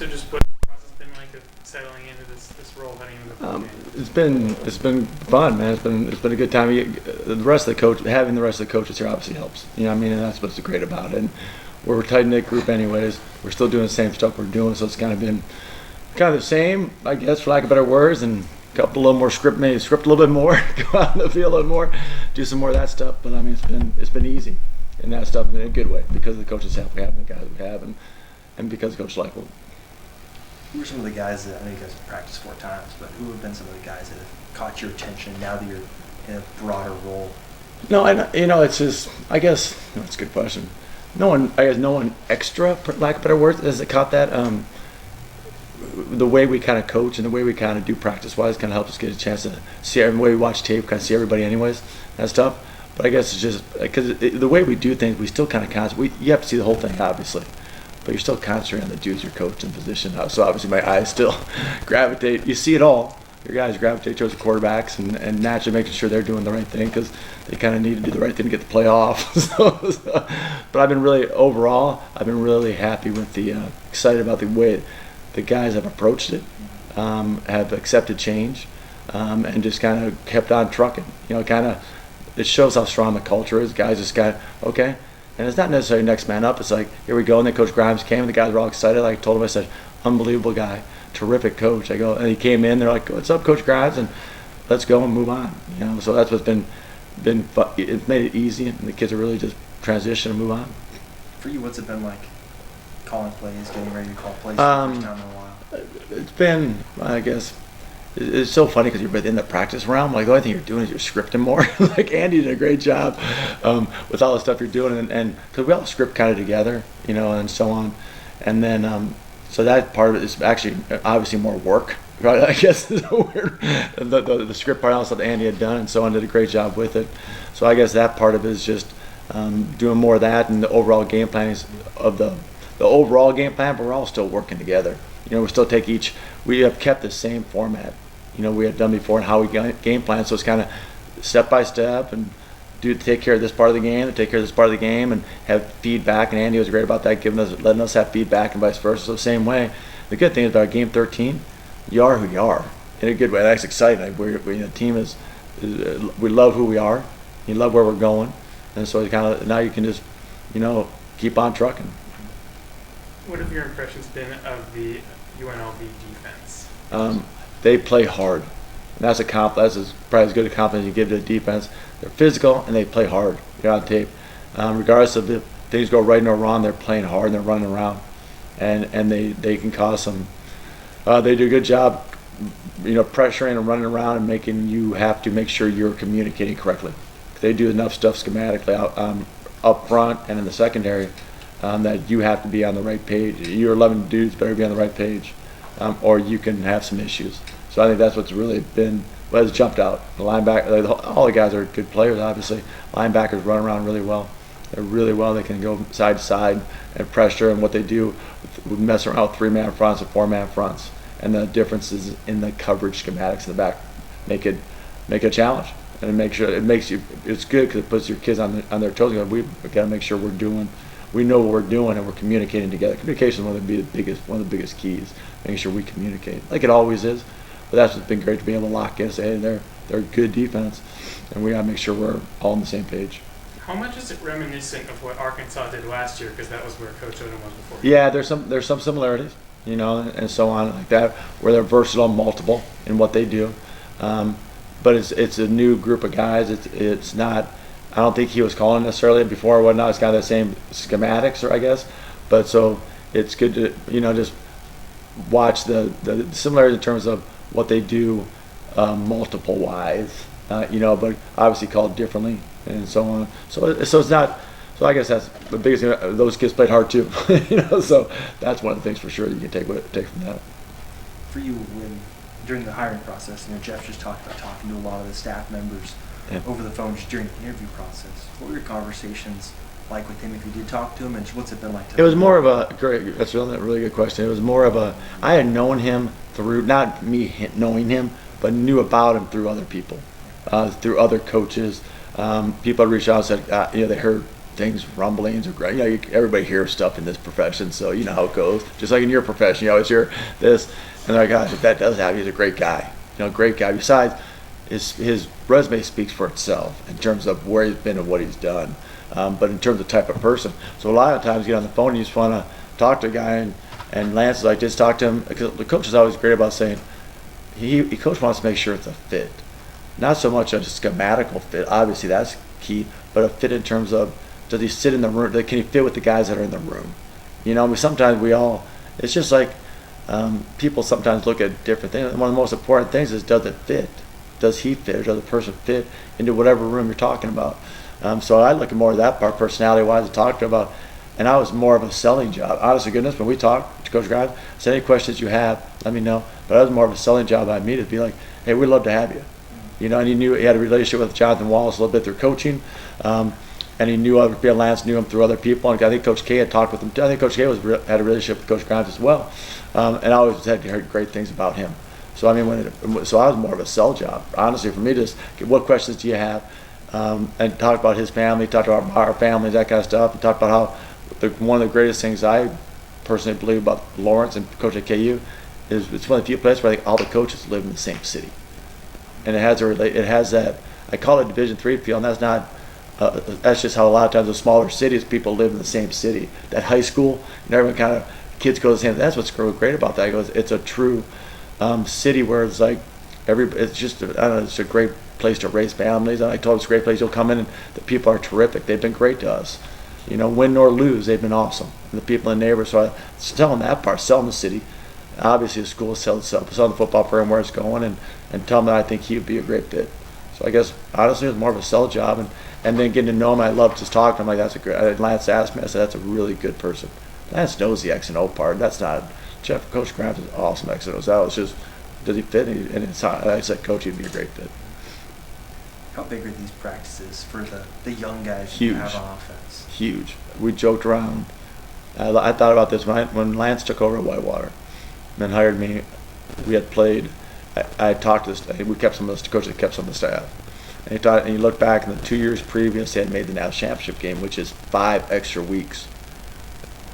So just what the process been like of settling into this role, heading into the game? It's been fun, man. It's been a good time. The rest of the coach, having the rest of the coaches here obviously helps. You know what I mean? And that's what's great about it. And we're a tight knit group anyways. We're still doing the same stuff we're doing, so it's kind of been kind of the same, I guess, for lack of better words, and a couple little more script a little bit more, go out in the field a little more, do some more of that stuff. But I mean, it's been easy in that stuff in a good way because of the coaches we have, and the guys we have, and because Coach Leichel. Who are some of the guys that, I know you guys have practiced 4 times, but who have been some of the guys that have caught your attention now that you're in a broader role? No, it's just, I guess, that's a good question. No one extra, for lack of better words, has caught that. The way we kind of coach and the way we kind of do practice-wise kind of helps us get a chance to see, the way we watch tape, kind of see everybody anyways, that stuff. But I guess it's just, because the way we do things, we still kind of concentrate. You have to see the whole thing, obviously. But you're still concentrating on the dudes you're coaching position. So obviously my eyes still gravitate. You see it all. Your guys gravitate towards the quarterbacks and naturally making sure they're doing the right thing because they kind of need to do the right thing to get the play off. But I've been really happy with excited about the way the guys have approached it, have accepted change, and just kind of kept on trucking. It shows how strong the culture is. Guys just got, okay. And it's not necessarily next man up. It's like, here we go. And then Coach Grimes came, and the guys were all excited. I told him, I said, unbelievable guy, terrific coach. I go, and he came in. They're like, what's up, Coach Grimes? And let's go and move on. So that's what's been fun. It's made it easy, and the kids are really just transition and move on. For you, what's it been like calling plays, getting ready to call plays for the first time in a while? It's been, I guess, it's so funny because you're within the practice realm. Like the only thing you're doing is you're scripting more. Like Andy did a great job with all the stuff you're doing, and because we all script kind of together, and so on. And then so that part of it is actually obviously more work, right? I guess is weird. The script part, all the stuff that Andy had done, and so on, did a great job with it. So I guess that part of it is just doing more of that, and the overall game planning of the overall game plan. But we're all still working together. We still we have kept the same format, we had done before and how we game plan. So it's kind of step by step and take care of this part of the game, and take care of this part of the game, and have feedback. And Andy was great about that, letting us have feedback and vice versa. So the same way. The good thing is about game 13, you are who you are in a good way. That's exciting. The team is, we love who we are. You love where we're going, and so it's kind of now you can just, keep on trucking. What have your impressions been of the UNLV defense? They play hard. And that's probably as good a compliment you give to the defense. They're physical and they play hard. You're on tape. Regardless of if things go right or wrong, they're playing hard and they're running around. And they can cause some. They do a good job, pressuring and running around and making you have to make sure you're communicating correctly. They do enough stuff schematically up front and in the secondary. That you have to be on the right page. Your 11 dudes better be on the right page, or you can have some issues. So I think that's what's really been what has jumped out. The linebacker, all the guys are good players, obviously. Linebackers run around really well. They're really well. They can go side to side and pressure, and what they do, we mess around with 3-man fronts and 4-man fronts, and the differences in the coverage schematics in the back make it a challenge. And it's good because it puts your kids on their toes. We got to make sure we know what we're doing and we're communicating together. Communication is one of the biggest keys, making sure we communicate, like it always is. But that's what's been great to be able to lock in and say, hey, they're a good defense, and we got to make sure we're all on the same page. How much is it reminiscent of what Arkansas did last year? Because that was where Coach Odom was before. Yeah, there's some similarities, and so on like that, where they're versatile, multiple in what they do. But it's a new group of guys. It's not. I don't think he was calling necessarily before or whatnot. It's kind of the same schematics, I guess. But so it's good to just watch the similarities in terms of what they do, multiple wise. But obviously called differently and so on. So it's not. So I guess that's the biggest thing. Those kids played hard too. So that's one of the things for sure you can take from that. For you, during the hiring process, Jeff just talked about talking to a lot of the staff members. Yeah. Over the phone just during the interview process. What were your conversations like with him if you did talk to him, and what's it been like? It was more of that's a really good question. It was more of I had known him through, not me knowing him, but knew about him through other people, through other coaches. People had reached out and said, they heard things, rumblings, or everybody hears stuff in this profession, so you know how it goes. Just like in your profession, you always hear this, and they're like, gosh, if that does happen, he's a great guy. Great guy. Besides, his resume speaks for itself in terms of where he's been and what he's done. But in terms of type of person, so a lot of times you get on the phone and you just want to talk to a guy, and Lance is like, just talk to him, because the coach is always great about saying he coach wants to make sure it's a fit, not so much a schematical fit. Obviously that's key, but a fit in terms of, does he sit in the room? Can he fit with the guys that are in the room? Sometimes it's just like people sometimes look at different things. One of the most important things is, does it fit? Does he fit, or does the person fit into whatever room you're talking about? So I look at more of that part, personality-wise, to talk to about. And I was more of a selling job. Honest to goodness, when we talked to Coach Grimes, said, any questions you have, let me know. But I was more of a selling job by me to be like, hey, we'd love to have you. And he knew he had a relationship with Jonathan Wallace a little bit through coaching. And he knew Lance knew him through other people. And I think Coach K had talked with him. I think Coach K had a relationship with Coach Grimes as well. And I always had heard great things about him. So I was more of a sell job. Honestly, for me, just what questions do you have? And talk about his family, talk about our families, that kind of stuff, and talk about how one of the greatest things I personally believe about Lawrence and Coach at KU is it's one of the few places where I think all the coaches live in the same city, and it has that, I call it Division III feel, and that's not. That's just how a lot of times the smaller cities people live in the same city. That high school, everyone kind of kids go to the same. That's what's great about that. It's a true city where it's like it's just it's a great place to raise families. And I told it's a great place. You'll come in and the people are terrific. They've been great to us. Win nor lose, they've been awesome. And the people in the neighborhood. So selling that part, selling the city. Obviously, the school sells itself. Selling the football program where it's going, and tell them that I think he would be a great fit. So I guess honestly, it was more of a sell job, and then getting to know him. I loved just talking to him. Like, that's a great. Lance asked me. I said, that's a really good person. Lance knows the X and O part. That's not. Coach Grimes is awesome X and O's. That was just, does he fit? And I said, Coach, he'd be a great fit. How big are these practices for the young guys Huge. You have on offense? Huge. We joked around. I thought about this when Lance took over at Whitewater, and then hired me. We had played. I talked to this. We kept some of the coaches. Kept some of the staff. And you look back in the 2 years previous, they had made the national championship game, which is 5 extra weeks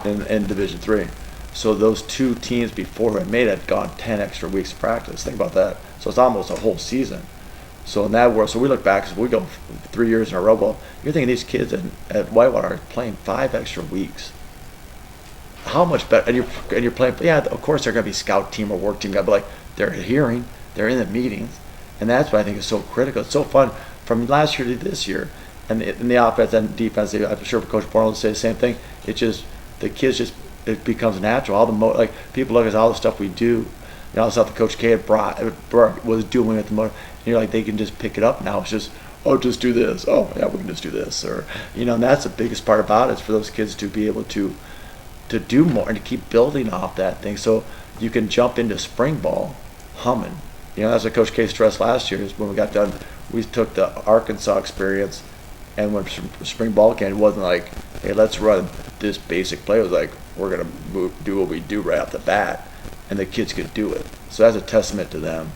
in Division III. So those 2 teams before had made it had gone 10 extra weeks of practice. Think about that. So it's almost a whole season. So in that world, so we look back, so we go 3 years in a row. Well, you're thinking these kids at Whitewater are playing 5 extra weeks. How much better? And you're playing. Yeah, of course they're going to be scout team or work team guy, but like they're hearing, they're in the meetings, and that's what I think is so critical. It's so fun from last year to this year, and in the offense and defense. I'm sure Coach Borland will say the same thing. The kids it becomes natural. All the people look at all the stuff we do. All the stuff that Coach K had was doing at the motor. And you're like, they can just pick it up now. It's just, just do this. Oh, yeah, we can just do this. Or, and that's the biggest part about it, is for those kids to be able to do more and to keep building off that thing. So you can jump into spring ball humming. That's what Coach K stressed last year, is when we got done, we took the Arkansas experience, and when spring ball came, it wasn't like, hey, let's run this basic play. It was like, we're going to do what we do right off the bat, and the kids could do it. So that's a testament to them.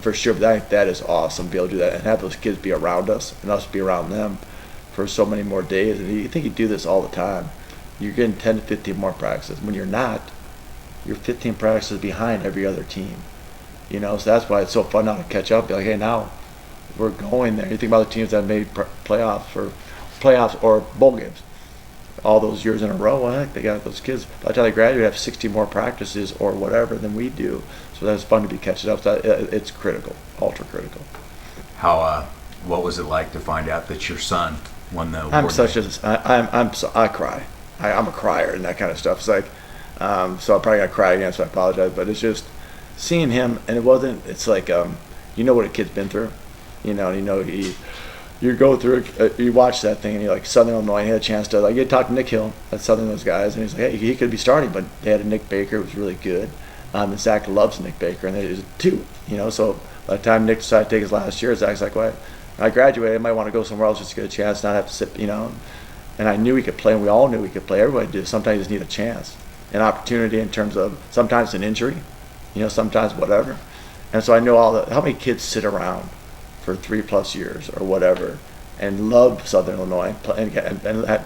For sure, but I think that is awesome to be able to do that and have those kids be around us and us be around them for so many more days. And you think you do this all the time. You're getting 10 to 15 more practices. When you're not, you're 15 practices behind every other team. So that's why it's so fun now to catch up. Be like, hey, now we're going there. You think about the teams that made playoffs or bowl games all those years in a row. Well, heck, they got those kids. By the time they graduate, have 60 more practices or whatever than we do. So that's fun to be catching up. So it's critical, ultra critical. What was it like to find out that your son won the award? I cry. I'm a crier and that kind of stuff. It's like, so I'm probably gonna cry again. So I apologize. But it's just seeing him, and it's like, what a kid's been through, you go through it, you watch that thing, and you're like, Southern Illinois had a chance to, you talk to Nick Hill at Southern, those guys, and he's like, hey, he could be starting, but they had a Nick Baker who was really good. And Zach loves Nick Baker, and there's 2, so by the time Nick decided to take his last year, Zach's like, well, I graduated, I might want to go somewhere else just to get a chance, not have to sit, and I knew he could play, and we all knew he could play. Everybody did. Sometimes you just need a chance, an opportunity in terms of sometimes an injury, sometimes whatever. And so I know how many kids sit around for 3+ years or whatever, and love Southern Illinois and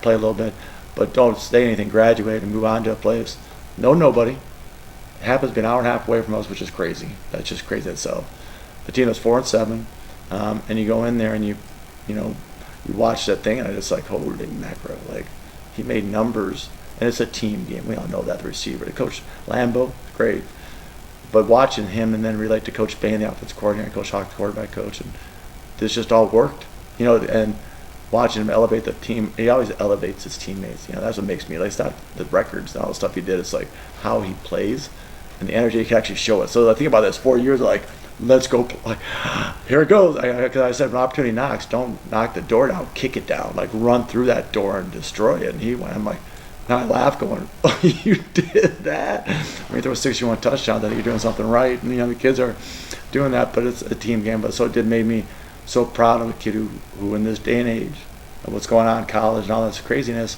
play a little bit, but don't stay anything, graduate and move on to a place. Know nobody. It happens to be an hour and a half away from us, which is crazy. That's just crazy in itself. The team was 4-7, and you go in there and you watch that thing, and I just like, holy mackerel, like he made numbers, and it's a team game. We all know that, the receiver, the coach Lambeau, great, but watching him and then relate to Coach Bain, the offensive coordinator, Coach Hawk, the quarterback coach, and this just all worked, and watching him elevate the team. He always elevates his teammates. That's what makes me like. It's not the records and all the stuff he did. It's like how he plays and the energy he can actually show it. So I think about this 4 years, like, let's go. Like, here it goes. Because I said, when opportunity knocks, don't knock the door down, kick it down. Like, run through that door and destroy it. And he went. I'm like, now I laugh, going, "Oh, you did that!" When you throw a 61 touchdown, then you're doing something right. And the kids are doing that, but it's a team game. But so it did made me so proud of a kid who in this day and age of what's going on in college and all this craziness,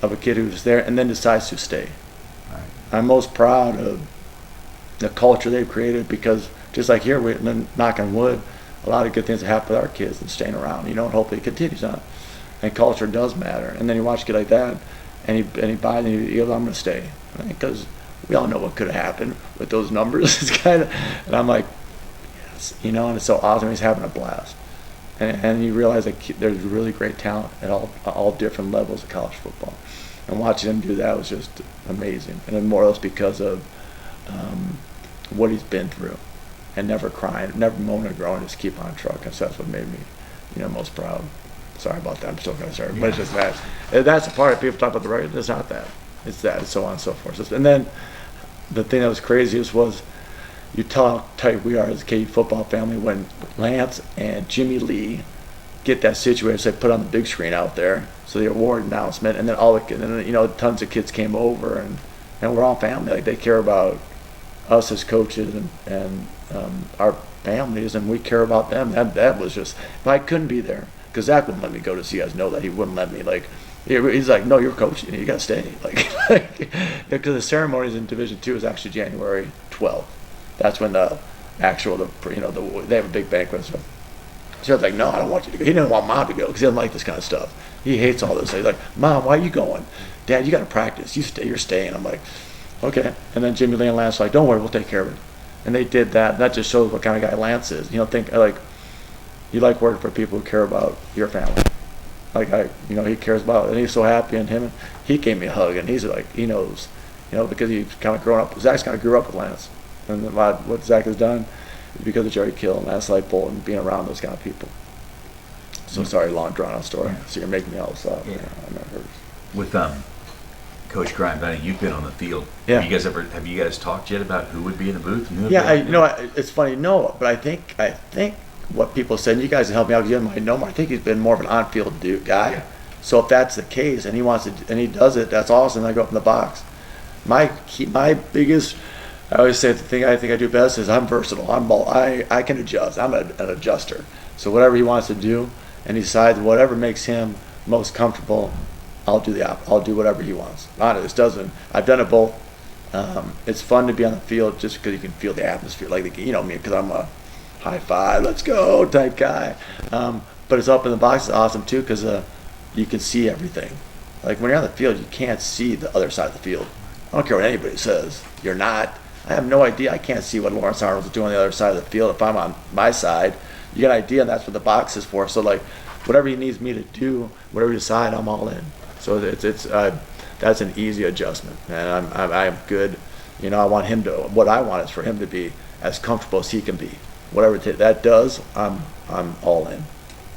of a kid who's there and then decides to stay. Right. I'm most proud of the culture they've created, because just like here, we're knocking wood, a lot of good things have happened with our kids and staying around, and hopefully it continues on. And culture does matter. And then you watch a kid like that, and he buys and he goes, I'm going to stay. Because we all know what could have happened with those numbers. It's kind of, and I'm like, yes, and it's so awesome. He's having a blast. And you realize that there's really great talent at all different levels of college football. And watching him do that was just amazing. And then more or less because of what he's been through, and never crying, never moaning or groaning, just keep on trucking. So that's what made me, most proud. Sorry about that. I'm still kind of sorry, but it's just that. That's the part. People talk about the record. It's not that. It's that. It's so on and so forth. And then the thing that was craziest was, you tell how tight we are as a KU football family when Lance and Jimmy Lee get that situation. So they put on the big screen out there, so the award announcement, and then tons of kids came over, and we're all family. Like, they care about us as coaches and our families, and we care about them. That was just, if I couldn't be there, because Zach wouldn't let me go, to see you guys know that he wouldn't let me. Like, he's like, no, you're coaching, you got to stay. Because the ceremonies in Division II is actually January 12th. That's when the actual, they have a big banquet. So I was like, no, I don't want you to go. He didn't want Mom to go because he doesn't like this kind of stuff. He hates all this. He's like, Mom, why are you going? Dad, you got to practice. You stay. You're staying. I'm like, okay. And then Jimmy Lee and Lance were like, don't worry, we'll take care of it. And they did that. That just shows what kind of guy Lance is. You like working for people who care about your family. He cares about it, and he's so happy. And he gave me a hug, and he's like, he knows, because he's kind of grown up. Zach's kind of grew up with Lance. And what Zach has done is because of Jerry Kill and Lance Leipold and being around those kind of people. So sorry, long drawn out story. So you're making me all this up. Yeah. I know it hurts. With Coach Grimes, I know you've been on the field. Yeah. Have you guys talked yet about who would be in the booth? And who would Yeah, be it's funny, no, but I think what people said, and you guys can help me out, because you might know more. I think he's been more of an on-field guy. Yeah. So if that's the case, and he wants to, and he does it, that's awesome. I go up in the box. My biggest, I always say, the thing I think I do best is I'm versatile. I can adjust. I'm an adjuster. So whatever he wants to do, and he decides whatever makes him most comfortable, I'll do whatever he wants. Honest, I've done it both. It's fun to be on the field just because you can feel the atmosphere, me, because I'm a high five, let's go type guy. But it's up in the box is awesome too, because you can see everything. Like, when you're on the field, you can't see the other side of the field. I don't care what anybody says. You're not. I have no idea. I can't see what Lawrence Arnold's doing on the other side of the field. If I'm on my side, you get an idea, and that's what the box is for. So, whatever he needs me to do, whatever he decide, I'm all in. So that's an easy adjustment, and I'm good. I want him to. What I want is for him to be as comfortable as he can be. Whatever that does, I'm all in.